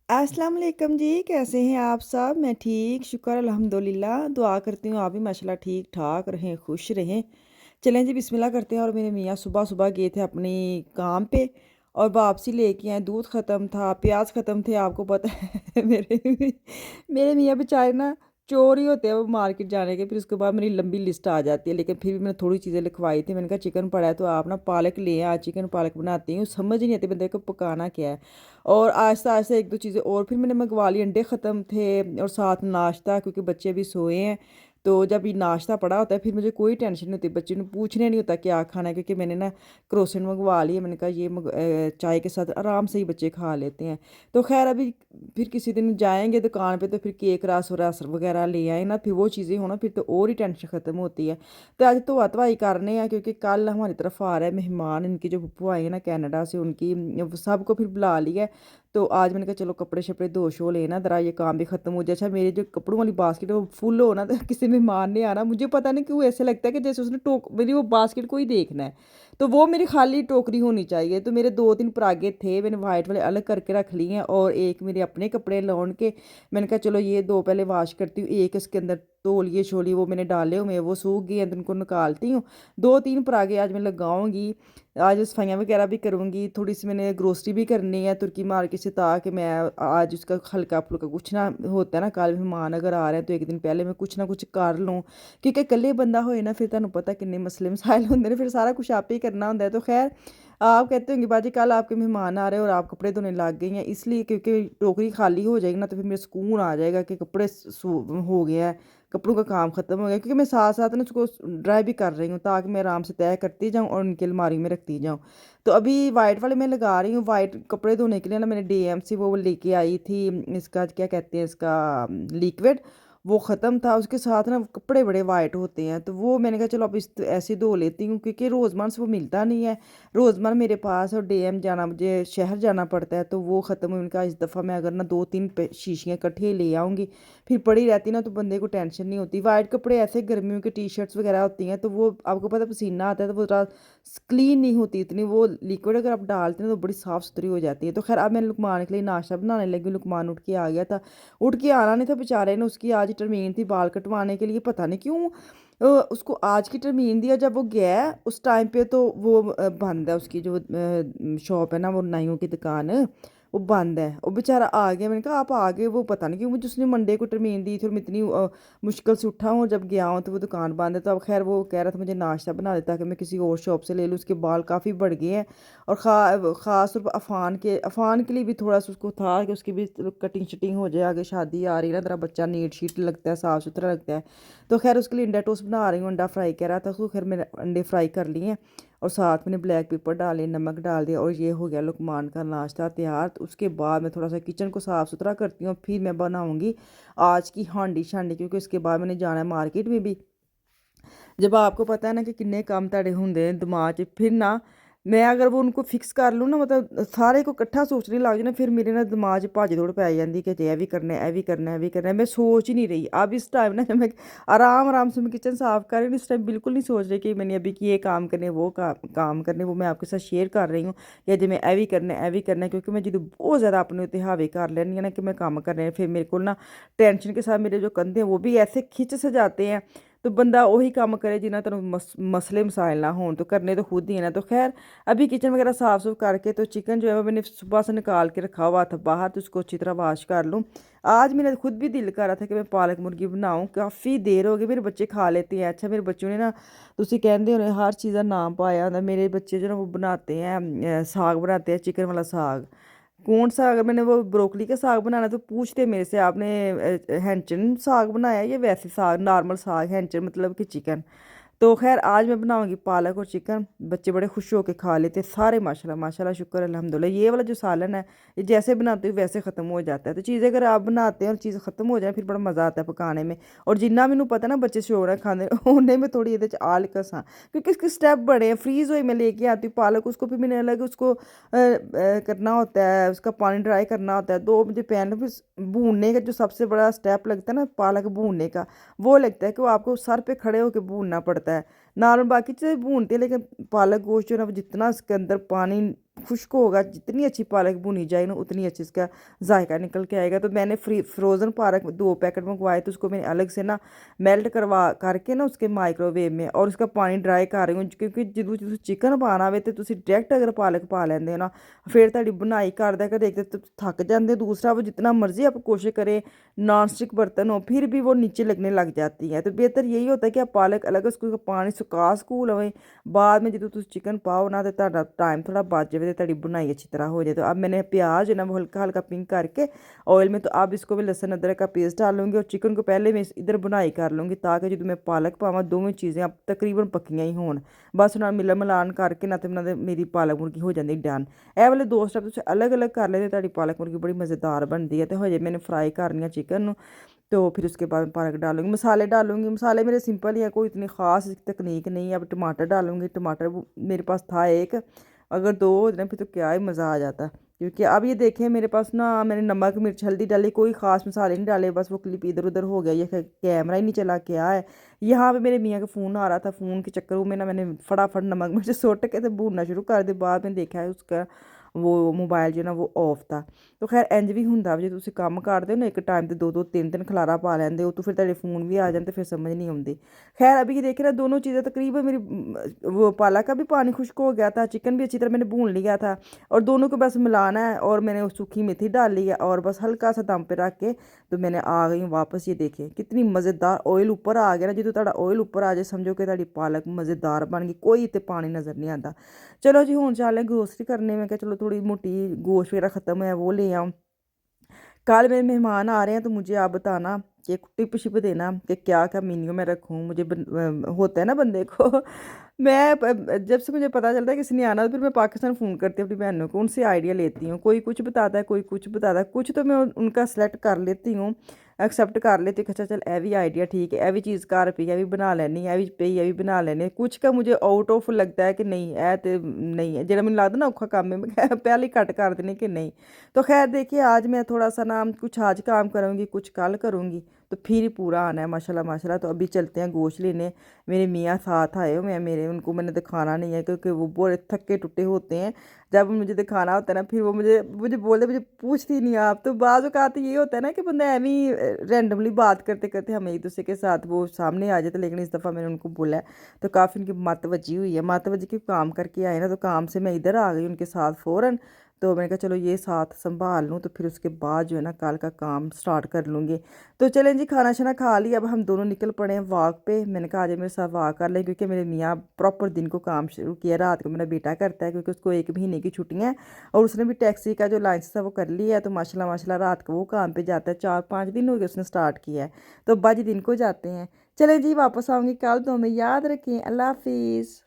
अस्सलाम वालेकुम जी, कैसे हैं आप सब? मैं ठीक, शुक्र अल्हम्दुलिल्लाह। दुआ करती हूँ आप भी माशाल्लाह ठीक-ठाक रहें, खुश रहें। चलें जी बिस्मिल्लाह करते हैं। और मेरे मियाँ सुबह-सुबह गए थे अपनी काम पे और वापसी लेके आए, दूध ख़त्म था, प्याज ख़त्म थे, आपको पता है मेरे मियाँ बेचारे ना चोर ही होते हैं वो मार्केट जाने के। फिर उसके बाद मेरी लंबी लिस्ट आ जाती है, लेकिन फिर भी मैंने थोड़ी चीज़ें लिखवाई थी। मैंने कहा चिकन पड़ा है तो आप ना पालक ले आए, आज चिकन पालक बनाती हूँ। समझ ही नहीं आती बंदे को पकाना क्या है। और आहिस्ता-आहिस्ता 1-2 चीज़ें और फिर मैंने मँगवा ली, अंडे ख़त्म थे और साथ नाश्ता, क्योंकि बच्चे भी सोए हैं। तो जब ये नाश्ता पड़ा होता है फिर मुझे कोई टेंशन नहीं होती, बच्चे ने पूछने नहीं होता क्या खाना है, क्योंकि मैंने ना क्रोसेंट मँगवा लिए। मैंने कहा ये चाय के साथ आराम से ही बच्चे खा लेते हैं। तो ख़ैर अभी फिर किसी दिन जाएँगे दुकान पे तो फिर केक रस वग़ैरह ले आए ना, फिर वो चीज़ें हो ना फिर तो और ही टेंशन ख़त्म होती है। तो आज धोआ-धवाई करने हैं, क्योंकि कल हमारी तरफ आ रहा है मेहमान, इनकी जो फूफू आई है ना कनाडा से, उनकी सबको फिर बुला लिया है। तो आज मैंने कहा चलो कपड़े-शपड़े धो-शो लेना, ज़रा ये काम भी ख़त्म हो जाए। अच्छा मेरे जो कपड़ों वाली बास्केट है वो फुल हो ना तो किसी मेहमान ने आना, मुझे पता नहीं क्यों ऐसे लगता है कि जैसे उसने मेरी वो बास्केट को ही देखना है। तो वो मेरी खाली टोकरी होनी चाहिए। तो मेरे 2-3 परागे थे, मैंने वाइट वाले अलग करके रख लिए हैं और एक मेरे अपने कपड़े लॉन के। मैंने कहा चलो ये 2 पहले वॉश करती हूँ, एक इसके अंदर तौलिए-शोलिए वो मैंने डाले हुए हैं, वो सूख गए हैं तो उनको निकालती हूँ। 2-3 परागे आज मैं लगाऊँगी। आज सफाइयाँ वगैरह भी करूँगी, थोड़ी-सी मैंने ग्रोसरी भी करनी है तुर्की मार्केट से, ताकि मैं आज उसका हल्का-फुल्का कुछ ना होता है ना, कल मेहमान अगर आ रहे हैं तो 1 दिन पहले मैं कुछ ना कुछ कर लूँ। क्योंकि इकल्ले बंदा होए ना फिर तुहानू पता किन्ने मसले मसाइल होंदे ने, फिर सारा कुछ आपे ही करना होंदा है। तो ख़ैर आप कहते होंगे बाजी कल आपके मेहमान आ रहे हैं और आप कपड़े धोने लग गई हैं, इसलिए क्योंकि टोकरी खाली हो जाएगी ना तो फिर मेरा सुकून आ जाएगा कि कपड़े हो गए हैं, कपड़ों का काम ख़त्म हो गया। क्योंकि मैं साथ-साथ ना उसको ड्राई भी कर रही हूँ ताकि मैं आराम से तय करती जाऊँ और उनकी अलमारी में रखती जाऊँ। तो अभी वाइट वाले मैं लगा रही हूँ, वाइट कपड़े धोने के लिए ना मैंने डीएम से वो लेके आई थी, इसका क्या कहते हैं इसका लिक्विड, वो ख़त्म था। उसके साथ ना कपड़े बड़े वाइट होते हैं, तो वो मैंने कहा चलो अब ऐसे धो लेती हूँ, क्योंकि रोज़मर्रा से वो मिलता नहीं है। रोज़मर्रा मेरे पास और डीएम जाना, मुझे शहर जाना पड़ता है, तो वो ख़त्म हुई। उनका इस दफ़ा मैं अगर ना 2-3 शीशियाँ इकट्ठे ले आऊँगी, फिर पड़ी रहती ना तो बंदे को टेंशन नहीं होती। वाइट कपड़े ऐसे गर्मियों की टी-शर्ट्स वग़ैरह होती हैं तो वो आपको पता है पसीना आता है तो वो ज़रा क्लीन नहीं होती इतनी। वो लिक्विड अगर आप डालते हैं तो बड़ी साफ़-सुथरी हो जाती है। तो ख़ैर अब मैं लुकमान के लिए नाश्ता बनाने लगी हूँ। लुकमान उठ के आ गया था। उठ के आना नहीं था बेचारे ने, उसकी आज टर्मीन थी बाल कटवाने के लिए, पता नहीं क्यों उसको आज की टर्मीन दी। और जब वो गया है उस टाइम पे तो वो बंद है, उसकी जो शॉप है ना, वो नाइयों की दुकान, वो बंद है। वो बेचारा आ गया, मैंने कहा आप आ गए, वो पता नहीं क्यों मुझे उसने मंडे को टर्मीन दी थी और मैं इतनी मुश्किल से उठा हूँ, जब गया हूँ तो वो दुकान बंद है। तो अब खैर वो कह रहा था मुझे नाश्ता बना देता कि मैं किसी और शॉप से ले लूँ, उसके बाल काफ़ी बढ़ गए हैं। और ख़ास तौर पर अफ़ान के लिए भी थोड़ा सा उसको था कि उसकी भी कटिंग शटिंग हो जाए, आगे शादी आ रही है ना, तेरा बच्चा नीट शीट लगता है, साफ़ सुथरा लगता है। तो खैर उसके लिए अंडा टोस्ट बना रही हूँ, अंडा फ्राई कह रहा था, तो खैर मैंने अंडे फ्राई कर लिए हैं और साथ मैंने ब्लैक पेपर डाले, नमक डाल दिया और ये हो गया लुकमान का नाश्ता तैयार। तो उसके बाद मैं थोड़ा सा किचन को साफ़ सुथरा करती हूँ, फिर मैं बनाऊँगी आज की हांडी शांडी, क्योंकि उसके बाद मैंने जाना है मार्केट में भी। जब आपको पता है ना कि किन्ने काम ਤੁਹਾਡੇ ਹੁੰਦੇ ਨੇ ਦਿਮਾਗ 'ਚ, ਫਿਰ ना मैं अगर वो उनको फिक्स कर लूँ ना, मतलब सारे को इकट्ठा सोचने लग जाए ना, फिर मेरे ना दिमाग 'ਚ भज दौड़ पै जाती कि जे ये भी करना है, ये भी करना है, ये भी करना है। मैं सोच ही नहीं रही अब इस टाइम ना, जब मैं आराम आराम से मैं किचन साफ़ कर रही हूँ, इस टाइम बिल्कुल नहीं सोच रही कि मैंने अभी कि ये काम करने, वो काम करने, वो मैं आपके साथ शेयर कर रही हूँ। या जो मैं ये भी करना है, ये भी करना है, क्योंकि मैं जो बहुत ज़्यादा अपने उत्ते हावी कर लेनी है ना कि मैं काम कर रही हूँ, फिर मेरे को ना टेंशन के साथ मेरे जो कंधे हैं वो भी ऐसे खिंच से जाते हैं। तो बंदा वही काम करे जिन्हें तेन मसले मसाइल ना हों, तो करने तो खुद ही है ना। तो खैर अभी किचन वगैरह साफ़ सुफ करके तो चिकन जो है वो मैंने सुबह से निकाल के रखा हुआ था बाहर, तो उसको अच्छी तरह वाश कर लूँ। आज मेरा खुद भी दिल कर रहा था कि मैं पालक मुर्गी बनाऊँ, काफ़ी देर हो गई, मेरे बच्चे खा लेते हैं। अच्छा मेरे बच्चों ने ना, तुसी कहते होने हर चीज़ का नाम पाया होंदा, मेरे बच्चे जो ना वो बनाते हैं साग बनाते हैं, चिकन वाला साग। कौन सा, अगर मैंने वो ब्रोकली का साग बनाना तो पूछते मेरे से आपने हैंचन साग बनाया या वैसे साग, नॉर्मल साग, हैंचन मतलब कि चिकन। तो खैर आज मैं बनाऊंगी पालक और चिकन। बच्चे बड़े खुश होकर खा लेते सारे, माशाल्लाह माशाल्लाह, शुक्र अल्हम्दुलिल्लाह। ये वाला जो सालन है ये जैसे बनाते हो वैसे ख़त्म हो जाता है। तो चीज़ें अगर आप बनाते हैं और चीज़ ख़त्म हो जाए फिर बड़ा मज़ा आता है पकाने में। और जिन्ना मैनू पता ना बच्चे शौक है खाने उन्हें मैं थोड़ी ये आलकस हाँ, क्योंकि इसके स्टेप बड़े हैं। फ्रीज़ हुई मैं लेके आती हूँ पालक, उसको फिर मैंने अलग उसको करना होता है, उसका पानी ड्राई करना होता है। 2 मुझे पैन फिर भूनने का जो सबसे बड़ा स्टेप लगता है ना पालक भूनने का, वो लगता है कि वो आपको सर पे खड़े होकर भूनना पड़ता है। नॉर्मल बाकी चीज़ें भूनते हैं, लेकिन पालक गोश्त जो है ना, वो जितना इसके अंदर पानी खुश्क होगा, जितनी अच्छी पालक भुनी जाए ना, उतनी अच्छी इसका जायका निकल के आएगा। तो मैंने फ्रोज़न पालक 2 पैकेट मंगवाए, तो उसको मैंने अलग से ना मेल्ट करवा करके ना उसके माइक्रोवेव में, और उसका पानी ड्राई कर रही हूँ, क्योंकि ਜਦੋਂ ਤੁਸੀਂ ਚਿਕਨ ਪਾਉਣਾ ਹੋਵੇ ਤਾਂ ਤੁਸੀਂ ਡਾਇਰੈਕਟ ਅਗਰ ਪਾਲਕ ਪਾ ਲੈਂਦੇ ਹੋ ਨਾ, ਫਿਰ ਤੁਹਾਡੀ ਬਣਾਈ ਕਰਦਾ ਕਰ देखते तो थक जाते हो। दूसरा, वो जितना मर्जी आप कोशिश करें, नॉन स्टिक बर्तन हो, फिर भी वो नीचे लगने लग जाती है। तो बेहतर यही होता है कि आप पालक अलग उसको पानी सुका ਸਕੂ ਲਵੇ, बाद में जो तुम चिकन पाओ ना, तो ਤੁਹਾਡਾ टाइम थोड़ा बच जाए, तो ਤੁਹਾਡੀ बुनाई अच्छी तरह हो जाए। तो अब मैंने प्याज है ना वो हल्का हल्का पिंक करके ऑयल में, तो अब इसको भी लहसुन अदरक का पेस्ट डालूंगी, और चिकन को पहले मैं इधर बुनाई कर लूँगी, ताकि जो मैं पालक पावा दोवें चीज़ें अब तकरीबन पक्कियां ही होन। बस उन्हें मिलन मिलान करके ना, तो मेरी पालक मुर्गी हो जाती डन। ਇਹ वाले 2 स्टैप तुम अलग अलग कर लेते, ਤੁਹਾਡੀ पालक मुर्गी बड़ी मज़ेदार बनती है। तो हजे मैंने फ्राई करनी है चिकन, तो फिर उसके बाद मैं पालक डालूंगी, मसाले डालूंगी। मसाले मेरे सिंपल ही है, कोई इतनी ख़ास तकनीक नहीं है। अब टमाटर डालूंगी, टमाटर मेरे पास था एक, अगर 2 हो जाए फिर तो क्या ही मज़ा आ जाता। क्योंकि अब ये देखें मेरे पास ना, मैंने नमक मिर्च हल्दी डाली, कोई ख़ास मसाले नहीं डाले, बस वो क्लिप इधर उधर हो गया, ये कैमरा ही नहीं चला क्या है। यहाँ पे मेरे मियाँ का फ़ोन आ रहा था, फ़ोन के चक्कर में ना मैंने फटाफट नमक मिर्च सुट के तो भूनना शुरू कर दिया। बाद में देखा है उसका वो मोबाइल जो ना वो ऑफ था। तो खैर इंज भी ਹੁੰਦਾ ਜੇ ਤੁਸੀਂ ਕੰਮ ਕਰਦੇ ਹੋ ना, एक टाइम ਤੇ 2-2 3-3 खलारा पा ਲੈਂਦੇ ਹੋ, तो फिर तेरे फ़ोन भी आ जाते, फिर समझ नहीं आती। खैर अभी ये देखे ना, दोनों चीज़ें तकरीबन मेरी वो पालक का भी पानी खुश्क हो गया था, चिकन भी अच्छी तरह मैंने भून लिया था, और दोनों को बस मिलाना है। और मैंने सूखी मेथी डाल ली है, और बस हल्का सा दम पे रख के तो मैंने आ गई हूँ वापस। ये देखे कितनी मज़ेदार ऑयल ऊपर आ गया ना, जो ਤੁਹਾਡਾ ऑयल ऊपर आ जाए समझो कि ਤੁਹਾਡੀ पालक मज़ेदार बन गई, कोई इतने पानी नज़र नहीं आता। चलो जी हुण चल ग्रोसरी करने में, क्या चलो थोड़ी मोटी गोश्त वगैरह ख़त्म है वो ले आऊँ। कल मेरे मेहमान आ रहे हैं, तो मुझे आप बताना कि टिप शिप देना कि क्या क्या मेन्यू में रखूँ। मुझे होता है ना बंदे को मैं जब से मुझे पता चलता है किसी ने आना, तो फिर मैं पाकिस्तान फ़ोन करती हूँ अपनी बहनों को, उनसे आइडिया लेती हूँ। कोई कुछ बताता है, कोई कुछ बताता है, कुछ तो मैं उनका सेलेक्ट कर लेती हूँ, एक्सेप्ट कर लेती हूँ कि अच्छा चल ए भी आइडिया ठीक है, ए भी चीज़ घर पई है, भी बना लैनी, ए भी पई है भी बना लैने। कुछ का मुझे आउट ऑफ लगता है कि नहीं ए तो नहीं है, जो मैंने लगता ना औखा काम है, मैं पहले ही कट कर देने कि नहीं। तो खैर देखिए, आज मैं थोड़ा सा ना कुछ आज काम करूँगी, कुछ कल करूँगी, तो फिर ही पूरा आना है माशाल्लाह माशाल्लाह। तो अभी चलते हैं गोश्त लेने, मेरे मियाँ साथ आए हो, मैं मेरे उनको मैंने दिखाना नहीं है, क्योंकि वो बड़े थके टुटे होते हैं। जब मुझे दिखाना होता है ना, फिर वो मुझे मुझे बोलते, मुझे पूछती नहीं आप। तो बाज़ औक़ात ये होता है ना कि बंदा एवं ही रैंडमली बात करते करते हम एक दूसरे के साथ वो सामने आ जाते। लेकिन इस दफ़ा मैंने उनको बोला है, तो काफ़ी उनकी मत वजी हुई है, मत वजी के काम करके आए ना, तो काम से मैं इधर आ गई उनके साथ फ़ौरन। तो मैंने कहा चलो ये साथ संभाल लूँ, तो फिर उसके बाद जो है ना कल का काम स्टार्ट कर लूँगी। तो चलें जी, खाना शाना खा लिया, अब हम दोनों निकल पड़े हैं वॉक पे। मैंने कहा आज मेरे साथ वॉक कर लें, क्योंकि मेरे मियाँ प्रॉपर दिन को काम शुरू किया, रात को मेरा बेटा करता है, क्योंकि उसको 1 महीने की छुट्टियाँ हैं, और उसने भी टैक्सी का जो लाइसेंस है वो कर लिया है। तो माशाल्लाह माशाल्लाह रात को वो काम पे जाता है, 4-5 दिन हो गए उसने स्टार्ट किया है, तो अब्बा जी दिन को जाते हैं। चलें जी, वापस आऊँगी कल, तो हमें याद रखें। अल्लाह हाफिज़।